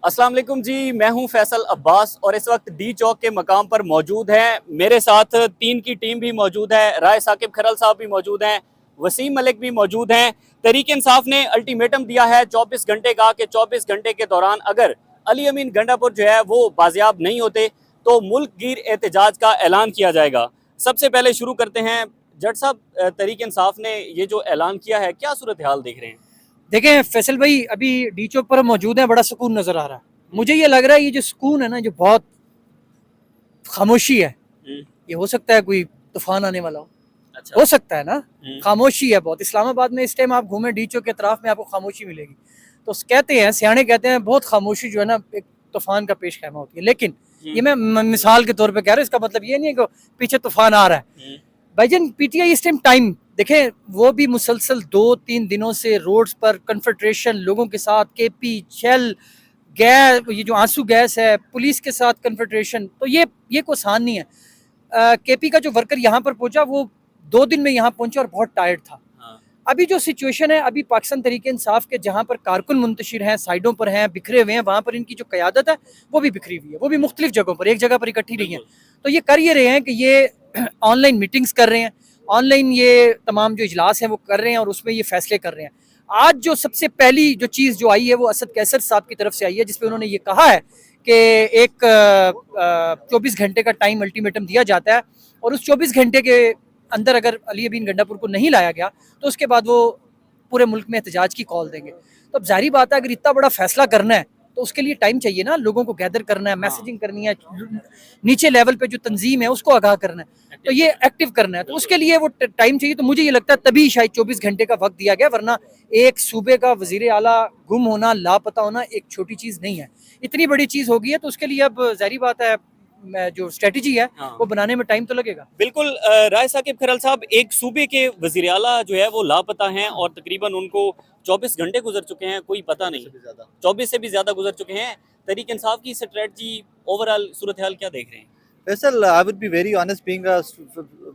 अस्सलाम वालेकुम जी, मैं हूं फैसल अब्बास और इस वक्त डी चौक के मकाम पर मौजूद हैं। मेरे साथ तीन की टीम भी मौजूद है। राय साकिब खरल साहब भी मौजूद हैं, वसीम मलिक भी मौजूद हैं। तहरीक इंसाफ ने अल्टीमेटम दिया है 24 घंटे का कि 24 घंटे के दौरान अगर अली अमीन गंडापुर जो है वो बाजियाब नहीं होते तो मुल्क गिर एहतजाज का ऐलान किया जाएगा। सबसे पहले शुरू करते हैं जज साहब, तहरीक इंसाफ ने ये जो ऐलान किया है, क्या सूरत हाल देख रहे हैं? देखें फैसल भाई, अभी डी चौक पर हम मौजूद हैं, बड़ा सुकून नजर आ रहा है। मुझे ये लग रहा है ये जो सुकून है ना, जो बहुत खामोशी है, ये हो सकता है कोई तूफान आने वाला हो। अच्छा। हो सकता है ना। खामोशी है बहुत। इस्लामाबाद में इस टाइम आप घूमें डी चौक के अतराफ में, आपको खामोशी मिलेगी। तो कहते हैं, सियाने कहते हैं, बहुत खामोशी जो है ना एक तूफान का पेश खैमा होती है। लेकिन ये मैं मिसाल के तौर पे कह रहा हूँ, इसका मतलब ये नहीं है कि पीछे तूफान आ रहा है। भाईजान पीटीआई इस टाइम देखें, वो भी मुसलसल 2-3 दिनों से रोड्स पर कन्फेडरेशन लोगों के साथ, केपी शेल गैस, ये जो आंसू गैस है, पुलिस के साथ कन्फेडरेशन, तो ये कोई आसान नहीं है। केपी का जो वर्कर यहाँ पर पहुंचा, वो 2 दिन में यहाँ पहुंचा और बहुत टायर्ड था। अभी जो सिचुएशन है, अभी पाकिस्तान तरीके इंसाफ के जहाँ पर कारकुन मुंतशिर हैं, साइडों पर हैं, बिखरे हुए हैं, वहाँ पर इनकी जो क़यादत है वो भी बिखरी हुई है। वो भी मुख्तलिफ जगहों पर, एक जगह पर इकट्ठी नहीं है। तो ये कर ये रहे हैं कि ये ऑनलाइन मीटिंग्स कर रहे हैं, ऑनलाइन ये तमाम जो इजलास हैं वो कर रहे हैं और उसमें ये फैसले कर रहे हैं। आज जो सबसे पहली जो चीज़ जो आई है वो असद कैसर साहब की तरफ से आई है, जिसपे उन्होंने ये कहा है कि एक 24 घंटे का टाइम अल्टीमेटम दिया जाता है और उस 24 घंटे के अंदर अगर अली अमीन गंडापुर को नहीं लाया गया तो उसके बाद वो पूरे मुल्क में एहतजाज की कॉल देंगे। तो अब जाहिर बात है, अगर इतना बड़ा फैसला करना है तो उसके लिए टाइम चाहिए ना, लोगों को गैदर करना है, मैसेजिंग करनी है, नीचे लेवल पे जो तंजीम है उसको आगाह करना है, तो ये एक्टिव करना है, तो उसके लिए वो टाइम चाहिए। तो मुझे ये लगता है तभी शायद 24 घंटे का वक्त दिया गया, वरना एक सूबे का वजीर आला गुम होना, लापता होना एक छोटी चीज़ नहीं है, इतनी बड़ी चीज़ हो गई है। तो उसके लिए अब जाहिर बात है जो स्ट्रेटजी है वो बनाने में टाइम तो लगेगा। बिल्कुल। राय साकिब खरल साहब, एक सूबे के वजीर आला जो है वो लापता हैं और तकरीबन उनको 24 घंटे गुजर चुके हैं, कोई पता नहीं, 24 से भी ज्यादा गुजर चुके हैं। तहरीक इंसाफ की स्ट्रेटजी, ओवरऑल सूरत हाल क्या देख रहे हैं? Vessel I would be very honest being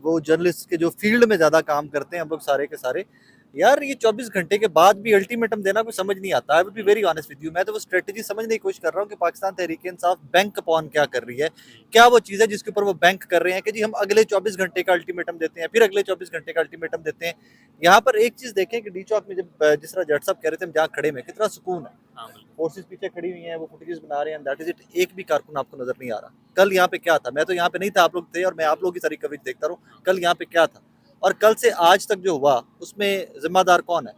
वो जर्नलिस्ट के जो फील्ड में ज़्यादा काम करते हैं हम लोग सारे के सारे, यार ये 24 घंटे के बाद भी अल्टीमेटम देना कुछ समझ नहीं आता। I would be very honest with you, मैं तो वो स्ट्रेटजी समझने की कोशिश कर रहा हूँ कि पाकिस्तान तहरीक इंसाफ बैंक अपॉन क्या कर रही है, क्या वो चीज़ है जिसके ऊपर वो बैंक कर रहे हैं कि जी हम अगले 24 घंटे का अल्टीमेटम देते हैं, फिर अगले 24 घंटे का अल्टीमेटम देते हैं। यहाँ पर एक चीज़ देखें कि डी चौक में जब जिस तरह जट साहब कह रहे थे हम जहाँ खड़े में, कितना सुकून है, फोर्सेस पीछे खड़ी हुई हैं, वो फुटेजेस बना रहे हैं, दैट इज इट। एक भी कारकुन आपको नजर नहीं आ रहा। कल यहाँ पे क्या था, मैं तो यहाँ पे नहीं था, आप लोग थे और मैं आप लोग की सारी कवरेज देखता रहा। कल यहाँ पे क्या था और कल से आज तक जो हुआ उसमें जिम्मेदार कौन है?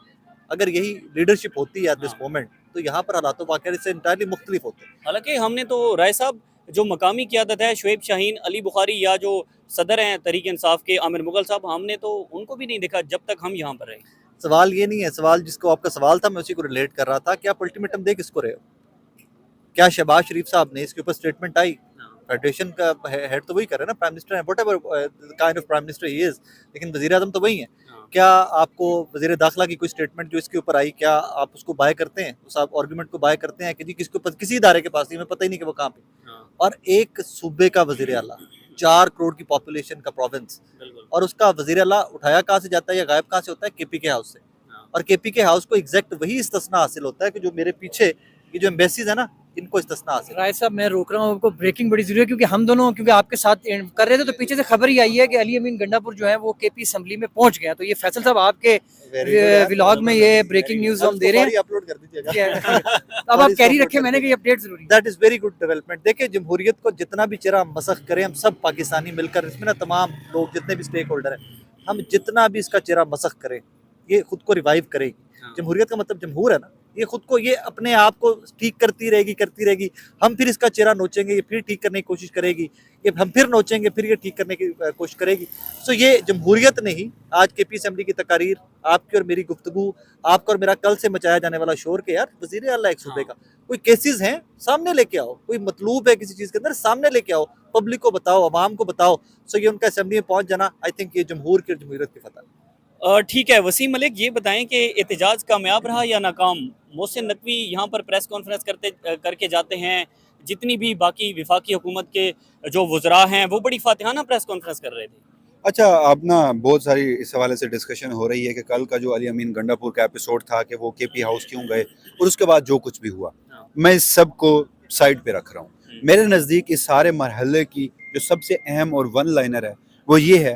अगर यही लीडरशिप होती है एट दिस मोमेंट तो यहाँ पर हालात वाक़ई से इंटायरली मुख्तलिफ होते हैं। हालांकि हमने तो राय साहब, जो मकामी क़यादत है, शुएब शाहीन, अली बुखारी, या जो सदर हैं तहरीक इंसाफ के आमिर मुगल साहब, हमने तो उनको भी नहीं देखा जब तक हम यहाँ पर रहे। सवाल ये नहीं है, सवाल जिसको आपका सवाल था मैं उसी को रिलेट कर रहा था कि आप अल्टीमेटम दे किसको रहे हो? क्या शहबाज शरीफ साहब ने इसके ऊपर स्टेटमेंट आई? फेडरेशन का हेड तो वही कर रहे हैं ना, प्राइम मिनिस्टर है, whatever kind of prime minister he is, लेकिन वजीर आजम तो वही है। क्या आपको वजीर दाखिला की कोई स्टेटमेंट जो इसके ऊपर आई, क्या आप उसको बाय करते हैं, उस आप आर्गूमेंट को बाय करते हैं कि जी किसके ऊपर, किसी इदारे के पास नहीं, हमें पता ही नहीं कि वो कहाँ पे। और एक सूबे का वजीर आला, 4 करोड़ की पॉपुलेशन का प्रोविंस, और उसका वजीर आला उठाया कहाँ से जाता है या गायब कहाँ से होता है? केपी के हाउस से। और केपी के हाउस को एग्जैक्ट वही इस्तिस्ना हासिल होता है कि जो मेरे पीछे ये जो एम्बेसीज है ना, इनको इस्तिस्ना हासिल। राय साहब मैं रोक रहा हूँ आपको, ब्रेकिंग बड़ी जरूरी है, क्योंकि हम दोनों क्योंकि आपके साथ कर रहे थे तो पीछे से खबर ही आई है कि अली अमीन गंडापुर जो है वो केपी असेंबली में पहुंच गया। तो ये फैसल साहब आपके व्लॉग में ये ब्रेकिंग न्यूज हम दे रहे हैं, अपलोड कर दीजिएगा। अब आप कैरी रखे, मैंने कि अपडेट जरूरी। That is very good development. देखिए, जमहूरियत को जितना भी चेहरा मसख करें हम सब पाकिस्तानी मिलकर, इसमें ना तमाम लोग जितने भी स्टेक होल्डर हैं, हम जितना भी इसका चेहरा मसख करें, ये खुद को रिवाइव करेगी। जमहूरियत का मतलब जमहूर है ना, ये खुद को, ये अपने आप को ठीक करती रहेगी। हम फिर इसका चेहरा नोचेंगे, ये फिर ठीक करने की कोशिश करेगी, ये हम फिर नोचेंगे, फिर ये ठीक करने की कोशिश करेगी। सो ये जमहूरियत नहीं, आज केपी असेंबली की तकारीर, आपकी और मेरी गुफ्तगू, आपका और मेरा कल से मचाया जाने वाला शोर के यार वजीर आला एक सूबे का, कोई केसेस हैं सामने लेके आओ, कोई मतलूब है किसी चीज़ के अंदर सामने लेके आओ, पब्लिक को बताओ, अवाम को बताओ। सो ये उनका असेंबली में पहुंच जाना, आई थिंक ये जमहूर की और जमहूरियत की फतह। ठीक है, वसीम मलिक, ये बताएं कि एहतजाज कामयाब रहा या नाकाम? मोहसिन नकवी यहाँ पर प्रेस कॉन्फ्रेंस करके जाते हैं, जितनी भी बाकी विफाकी हुकूमत के जो वज़रा हैं वो बड़ी फातिहाना प्रेस कॉन्फ्रेंस कर रहे थे। अच्छा, अब ना बहुत सारी इस हवाले से डिस्कशन हो रही है कि कल का जो अली अमीन गंडापुर का एपिसोड था कि वो केपी हाउस क्यों गए और उसके बाद जो कुछ भी हुआ, मैं इस सब को साइड पे रख रहा हूँ। मेरे नज़दीक इस सारे मरहले की जो सबसे अहम और वन लाइनर है वो ये है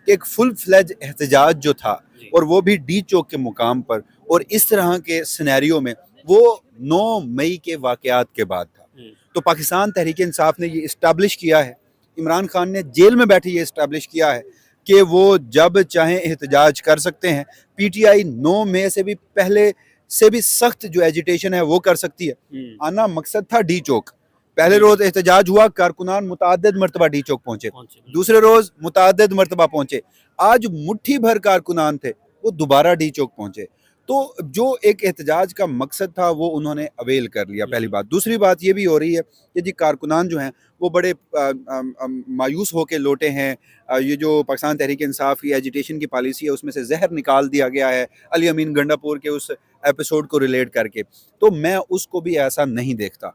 कि एक फुल फ्लेज एहतजाज जो था, और वो भी डी चौक के मुकाम पर और इस तरह के सिनेरियो में, वो 9 मई के वाक़यात के बाद था। तो पाकिस्तान तहरीक इंसाफ ने ये इस्टेब्लिश किया है, इमरान खान ने जेल में बैठे ये इस्टेब्लिश किया है कि वो जब चाहें एहतजाज कर सकते हैं। पीटीआई 9 मई से भी पहले से भी सख्त जो एजिटेशन है वो कर सकती है। आना मकसद था डी चौक। पहले रोज एहतजाज हुआ, कारकुनान मुताद्दिद मरतबा डी चौक पहुंचे, दूसरे रोज मुताद्दिद मरतबा पहुंचे, आज मुट्ठी भर कारकुनान थे वो दोबारा डी चौक पहुंचे। तो जो एक एहतजाज का मकसद था वो उन्होंने अवेल कर लिया, पहली बात। दूसरी बात ये भी हो रही है कि जी कारकुनान जो हैं वो बड़े मायूस होकर लौटे हैं। ये जो पाकिस्तान तहरीक इंसाफ की एजिटेशन की पॉलिसी है उसमें से जहर निकाल दिया गया है अली अमीन गंडापुर के उस एपिसोड को रिलेट करके। तो मैं उसको भी ऐसा नहीं देखता।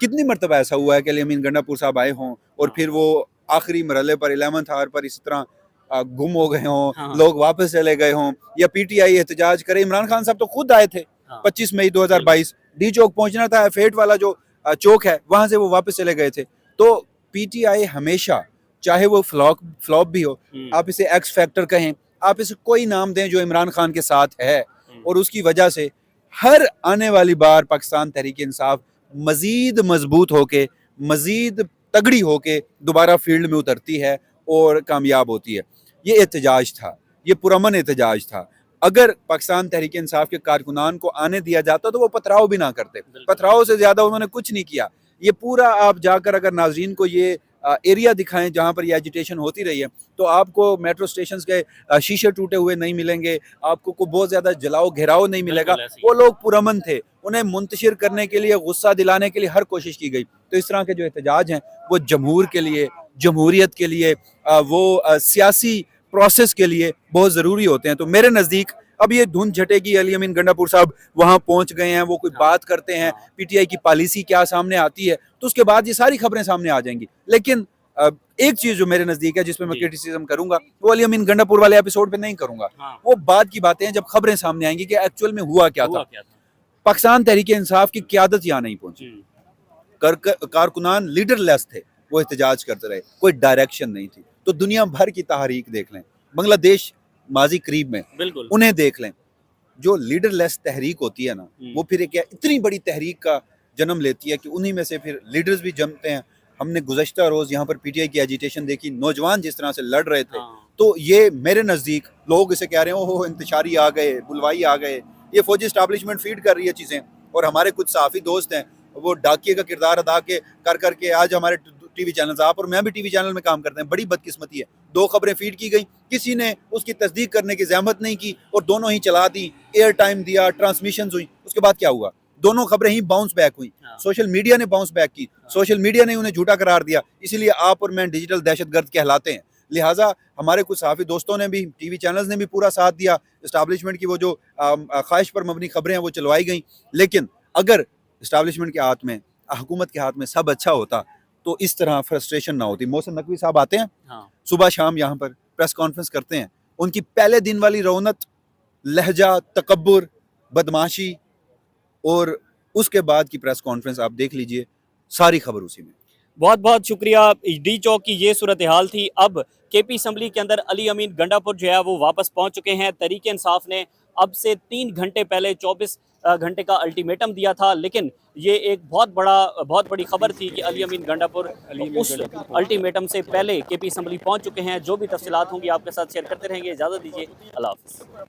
कितनी मरतबा ऐसा हुआ है कि अली अमीन गंडापुर साहब आए हों और फिर वो आखिरी मरहले पर 11th आवर पर इस तरह गुम हो गए हों, लोग वापस चले गए हों, या पीटीआई एहतजाज करे। इमरान खान साहब तो खुद आए थे 25 मई 2022, डी चौक पहुंचना था, फेट वाला जो चौक है वहां से वो वापस चले गए थे। तो पीटीआई हमेशा, चाहे वो फ्लॉप भी हो, आप इसे एक्स फैक्टर कहें, आप इसे कोई नाम दें, जो इमरान खान के साथ है, और उसकी वजह से हर आने वाली बार पाकिस्तान तहरीक इंसाफ मजीद मजबूत होके, मजीद तगड़ी होके दोबारा फील्ड में उतरती है और कामयाब होती है। ये एहतजाज था, ये पुरअमन एहतजाज था। अगर पाकिस्तान तहरीक इंसाफ के कारकुनान को आने दिया जाता तो वो पथराव भी ना करते। पथराव से ज्यादा उन्होंने कुछ नहीं किया। ये पूरा आप जाकर अगर नाजरीन को ये एरिया दिखाएं जहाँ पर ये एजिटेशन होती रही है, तो आपको मेट्रो स्टेशन के शीशे टूटे हुए नहीं मिलेंगे, आपको को बहुत ज्यादा जलाओ घेराव नहीं मिलेगा। वो लोग पुरअमन थे, उन्हें मुंतशिर करने के लिए, गुस्सा दिलाने के लिए हर कोशिश की गई। तो इस तरह के जो एहतजाज हैं वो जमहूर के लिए, जमहूरियत के लिए, वो सियासी प्रोसेस के लिए बहुत ज़रूरी होते हैं। तो मेरे नज़दीक अब ये धुंध झटेगी, अली अमीन गंडापुर साहब वहाँ पहुँच गए हैं, वो कोई बात करते हैं, पीटीआई की पॉलिसी क्या सामने आती है, तो उसके बाद ये सारी खबरें सामने आ जाएंगी। लेकिन एक चीज़ जो मेरे नज़दीक है जिसमें मैं क्रिटिसिज्म करूंगा, वो अली अमीन गंडापुर वाले एपिसोड पे नहीं करूंगा। वो बाद की बातें हैं जब खबरें सामने आएंगी कि एक्चुअल में हुआ क्या था। पाकिस्तान तहरीक इंसाफ की क़यादत यहाँ नहीं पहुंची, कारकुनान लीडरलेस थे, वो एहतजाज करते रहे, कोई डायरेक्शन नहीं थी। तो दुनिया भर की तहरीक देख लें, बांग्लादेश माजी करीब में, बिल्कुल उन्हें देख लें, जो लीडरलेस तहरीक होती है ना, वो फिर एक इतनी बड़ी तहरीक का जन्म लेती है कि उन्हीं में से फिर लीडर्स भी जमते हैं। हमने गुज़श्ता रोज़ यहाँ पर पीटीआई की एजिटेशन देखी, नौजवान जिस तरह से लड़ रहे थे। तो ये मेरे नज़दीक लोग इसे कह रहे हैं ओहो इंतशारी आ गए, बुलवाई आ गए, ये फौजी एस्टैब्लिशमेंट फीड कर रही है चीज़ें। और हमारे कुछ सहाफ़ी दोस्त हैं, वो डाकिए का किरदार अदा कर करके आज हमारे टीवी चैनल, आप और मैं भी टीवी चैनल में काम करते हैं। बड़ी बदकिस्मती है, 2 खबरें फीड की गई, किसी ने उसकी तस्दीक करने की जहमत नहीं की और दोनों ही चला दी, एयर टाइम दिया, ट्रांसमिशन हुई। उसके बाद क्या हुआ? दोनों खबरें ही बाउंस बैक हुई। सोशल मीडिया ने बाउंस बैक की, सोशल मीडिया ने उन्हें झूठा करार दिया। इसीलिए आप और मैं डिजिटल दहशतगर्द कहलाते हैं। लिहाजा हमारे कुछ सहाफ़ी दोस्तों ने भी, टीवी चैनल्स ने भी पूरा साथ दिया। इस्टेब्लिशमेंट की वो जो ख्वाहिश पर मबनी खबरें हैं वो चलवाई गई। लेकिन अगर इस्टेब्लिशमेंट के हाथ में, हुकूमत के हाथ में सब अच्छा होता तो इस तरह फ्रस्ट्रेशन ना होती। मोहसिन नकवी साहब आते हैं, सुबह शाम यहाँ पर प्रेस कॉन्फ्रेंस करते हैं, उनकी पहले दिन वाली रौनक, लहजा, तकब्बुर, बदमाशी, और उसके बाद की प्रेस कॉन्फ्रेंस आप देख लीजिए, सारी खबर उसी में। बहुत बहुत शुक्रिया। डी चौक की ये सूरत हाल थी। अब केपी असम्बली के अंदर अली अमीन गंडापुर जो है वो वापस पहुंच चुके हैं। तहरीक इंसाफ ने अब से 3 घंटे पहले 24 घंटे का अल्टीमेटम दिया था, लेकिन ये एक बहुत बड़ी खबर थी कि अली अमीन गंडापुर उस अल्टीमेटम से पहले केपी असम्बली पहुंच चुके हैं। जो भी तफसीलात होंगी आपके साथ शेयर करते रहेंगे। इजाज़त दीजिए, अल्लाह हाफ़िज़।